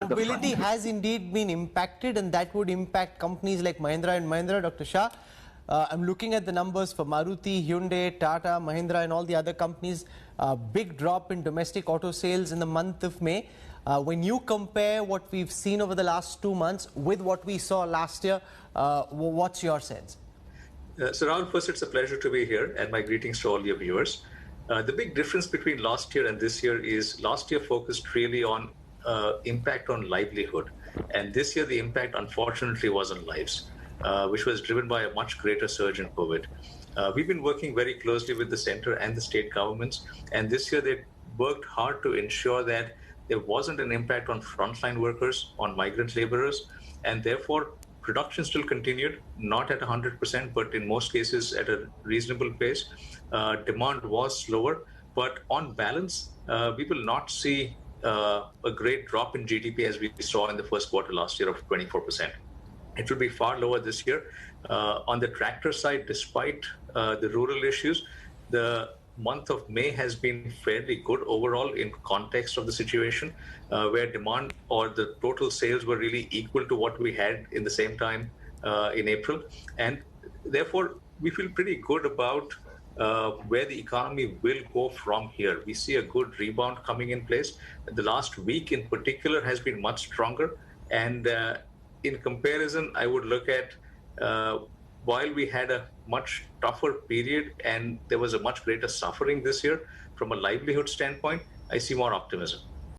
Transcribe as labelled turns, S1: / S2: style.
S1: the front.
S2: Mobility has indeed been impacted, and that would impact companies like Mahindra and Mahindra. Dr. Shah, I'm looking at the numbers for Maruti, Hyundai, Tata, Mahindra and all the other companies. Big drop in domestic auto sales in the month of May. When you compare what we've seen over the last 2 months with what we saw last year, what's your sense?
S1: So Rahul, first, it's a pleasure to be here, and my greetings to all your viewers. The big difference between last year and this year is last year focused really on impact on livelihood. And this year, the impact, unfortunately, was on lives, which was driven by a much greater surge in COVID. We've been working very closely with the center and the state governments. And this year, they worked hard to ensure that there wasn't an impact on frontline workers, on migrant laborers, and therefore, production still continued, not at 100%, but in most cases at a reasonable pace. Demand was slower, but on balance, we will not see a great drop in GDP as we saw in the first quarter last year of 24%. It will be far lower this year. On the tractor side, despite the rural issues, the month of May has been fairly good overall in context of the situation, where demand or the total sales were really equal to what we had in the same time in April. And therefore, we feel pretty good about where the economy will go from here. We see a good rebound coming in place. The last week in particular has been much stronger. And in comparison, I would look at while we had a much tougher period and there was a much greater suffering this year, from a livelihood standpoint, I see more optimism.